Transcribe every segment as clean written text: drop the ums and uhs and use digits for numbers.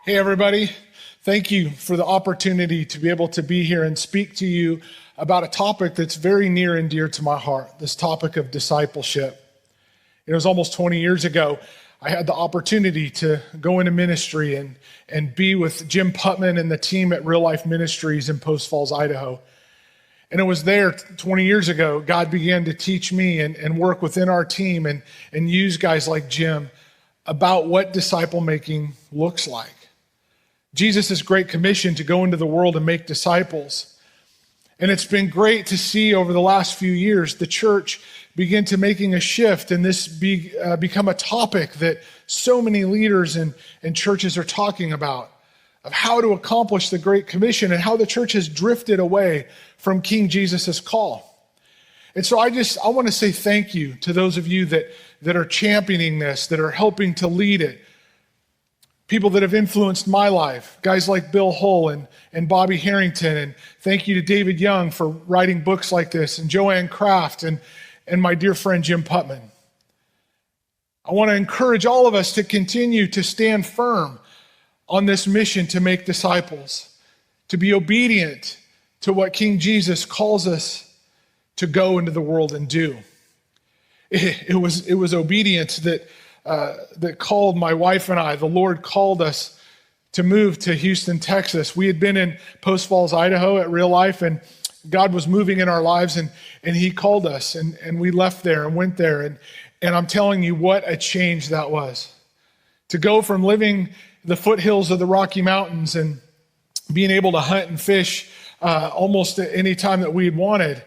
Hey, everybody. Thank you for the opportunity to be able to be here and speak to you about a topic that's very near and dear to my heart, this topic of discipleship. It was almost 20 years ago, I had the opportunity to go into ministry and be with Jim Putman and the team at Real Life Ministries in Post Falls, Idaho. And it was there 20 years ago, God began to teach me and work within our team and use guys like Jim about what disciple making looks like. Jesus' great commission to go into the world and make disciples. And it's been great to see over the last few years the church begin to making a shift and this become a topic that so many leaders and churches are talking about, of how to accomplish the Great Commission and how the church has drifted away from King Jesus' call. And so I want to say thank you to those of you that are championing this, that are helping to lead it. People that have influenced my life, guys like Bill Hull and Bobby Harrington, and thank you to David Young for writing books like this, and Joanne Kraft, and my dear friend Jim Putman. I want to encourage all of us to continue to stand firm on this mission to make disciples, to be obedient to what King Jesus calls us to go into the world and do. It was obedience that called my wife and I. The Lord called us to move to Houston, Texas. We had been in Post Falls, Idaho at Real Life, and God was moving in our lives, and He called us, and we left there and went there. And I'm telling you what a change that was. To go from living the foothills of the Rocky Mountains and being able to hunt and fish almost at any time that we had wanted,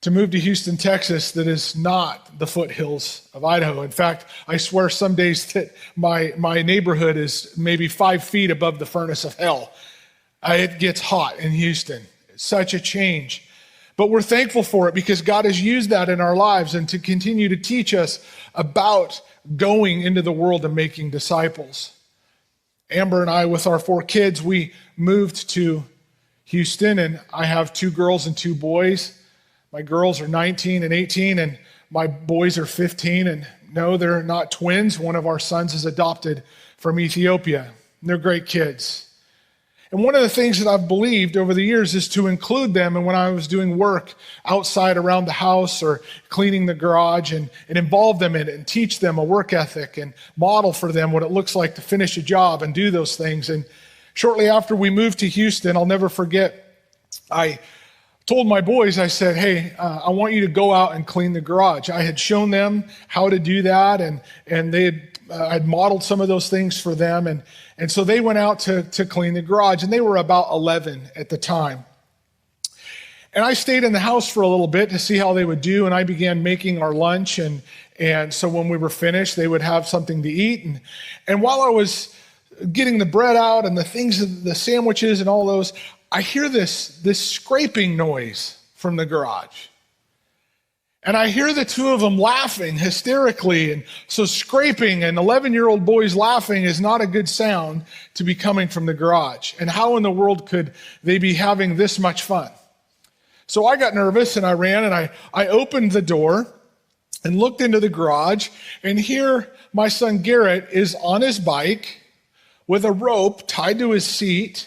to move to Houston, Texas, that is not the foothills of Idaho. In fact, I swear some days that my neighborhood is maybe 5 feet above the furnace of hell. It gets hot in Houston. It's such a change. But we're thankful for it because God has used that in our lives and to continue to teach us about going into the world and making disciples. Amber and I, with our 4 kids, we moved to Houston, and I have 2 girls and 2 boys. My girls are 19 and 18, and my boys are 15. And no, they're not twins. One of our sons is adopted from Ethiopia. They're great kids. And one of the things that I've believed over the years is to include them. And when I was doing work outside around the house or cleaning the garage and involve them in it and teach them a work ethic and model for them what it looks like to finish a job and do those things. And shortly after we moved to Houston, I'll never forget, I told my boys, I said, hey, I want you to go out and clean the garage. I had shown them how to do that, and I'd modeled some of those things for them, and so they went out to clean the garage, and they were about 11 at the time. And I stayed in the house for a little bit to see how they would do, and I began making our lunch, and so when we were finished, they would have something to eat, and while I was getting the bread out and the things, the sandwiches and all those, I hear this scraping noise from the garage. And I hear the 2 of them laughing hysterically. And so scraping and 11-year-old boys laughing is not a good sound to be coming from the garage. And how in the world could they be having this much fun? So I got nervous and I ran and I opened the door and looked into the garage. And here my son Garrett is on his bike with a rope tied to his seat.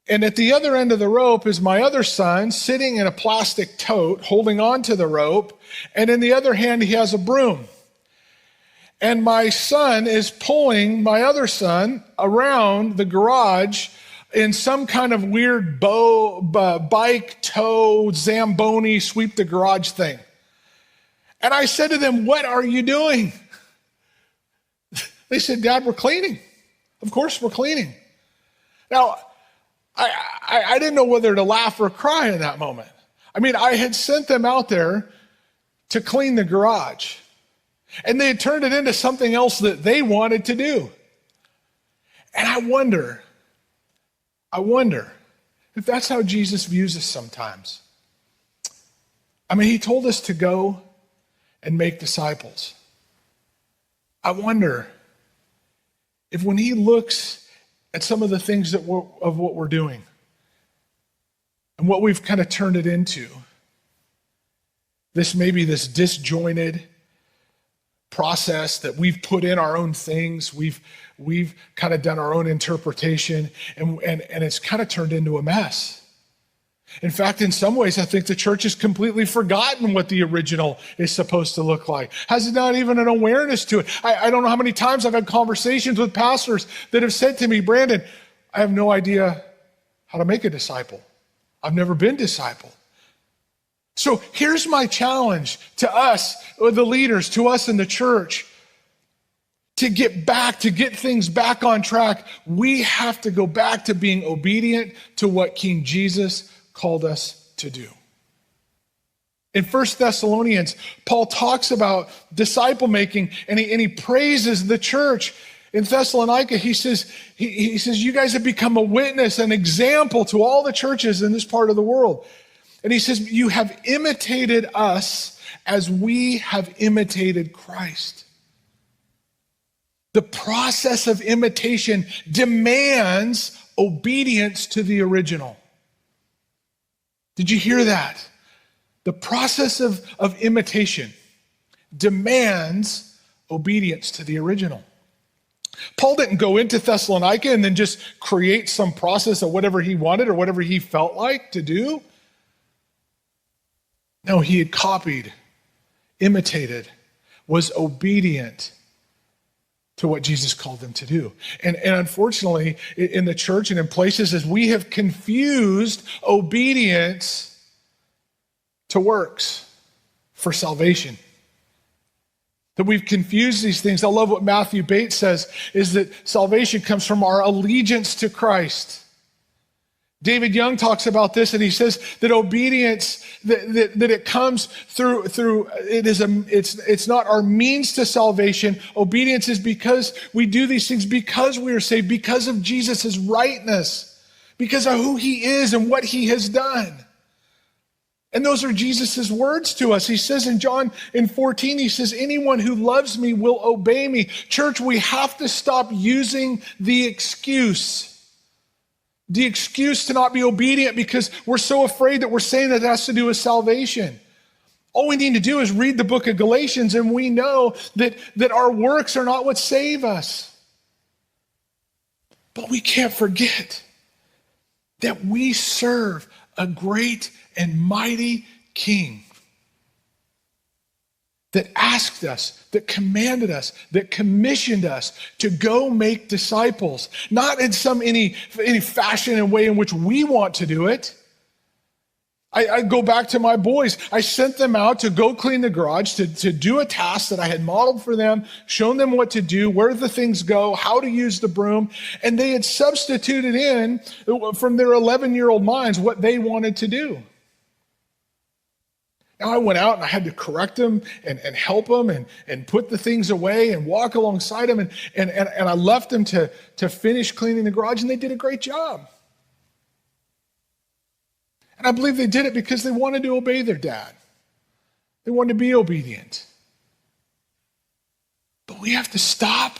And at the other end of the rope is my other son sitting in a plastic tote holding on to the rope. And in the other hand, he has a broom. And my son is pulling my other son around the garage in some kind of weird bike tow, Zamboni, sweep the garage thing. And I said to them, what are you doing? They said, Dad, we're cleaning. Of course we're cleaning. Now, I didn't know whether to laugh or cry in that moment. I mean, I had sent them out there to clean the garage, and they had turned it into something else that they wanted to do. And I wonder if that's how Jesus views us sometimes. I mean, He told us to go and make disciples. I wonder if when He looks at some of the things of what we're doing and what we've kind of turned it into, this disjointed, process that we've put in our own things. We've kind of done our own interpretation, and it's kind of turned into a mess. In fact, in some ways, I think the church has completely forgotten what the original is supposed to look like. Has not even an awareness to it. I don't know how many times I've had conversations with pastors that have said to me, Brandon, I have no idea how to make a disciple. I've never been discipled. So here's my challenge to us, the leaders, to us in the church. To get things back on track, we have to go back to being obedient to what King Jesus called us to do. In 1 Thessalonians, Paul talks about disciple making, and he praises the church. In Thessalonica, he says, you guys have become a witness, an example to all the churches in this part of the world. And he says, you have imitated us as we have imitated Christ. The process of imitation demands obedience to the original. Did you hear that? The process of imitation demands obedience to the original. Paul didn't go into Thessalonica and then just create some process of whatever he wanted or whatever he felt like to do. No, he had copied, imitated, was obedient to what Jesus called them to do. And unfortunately, in the church and in places, as we have confused obedience to works for salvation. That we've confused these things. I love what Matthew Bates says, is that salvation comes from our allegiance to Christ. David Young talks about this, and he says that obedience, that it comes through it's not our means to salvation. Obedience is because we do these things because we are saved, because of Jesus' rightness, because of who he is and what he has done. And those are Jesus' words to us. He says in John 14, he says, anyone who loves me will obey me. Church, we have to stop using the excuse to not be obedient because we're so afraid that we're saying that it has to do with salvation. All we need to do is read the book of Galatians, and we know that our works are not what save us. But we can't forget that we serve a great and mighty King that asked us, that commanded us, that commissioned us to go make disciples, not in any fashion and way in which we want to do it. I go back to my boys. I sent them out to go clean the garage, to do a task that I had modeled for them, shown them what to do, where the things go, how to use the broom, and they had substituted in from their 11-year-old minds what they wanted to do. Now I went out and I had to correct them and help them and put the things away and walk alongside them, and I left them to finish cleaning the garage, and they did a great job. And I believe they did it because they wanted to obey their dad. They wanted to be obedient. But we have to stop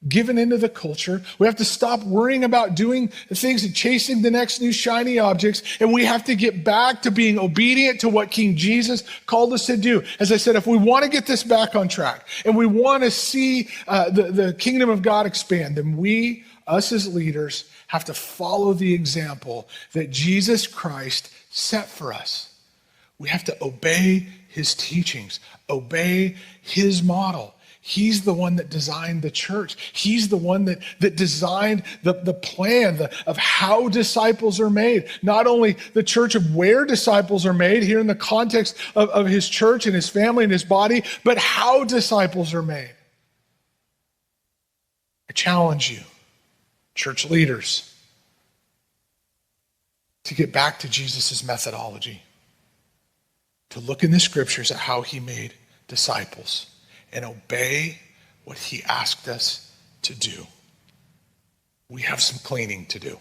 giving into the culture. We have to stop worrying about doing the things and chasing the next new shiny objects. And we have to get back to being obedient to what King Jesus called us to do. As I said, if we want to get this back on track and we want to see the kingdom of God expand, then we, us as leaders, have to follow the example that Jesus Christ set for us. We have to obey his teachings, obey his model. He's the one that designed the church. He's the one that designed the plan of how disciples are made. Not only the church of where disciples are made here in the context of his church and his family and his body, but how disciples are made. I challenge you, church leaders, to get back to Jesus' methodology, to look in the scriptures at how he made disciples and obey what he asked us to do. We have some cleaning to do.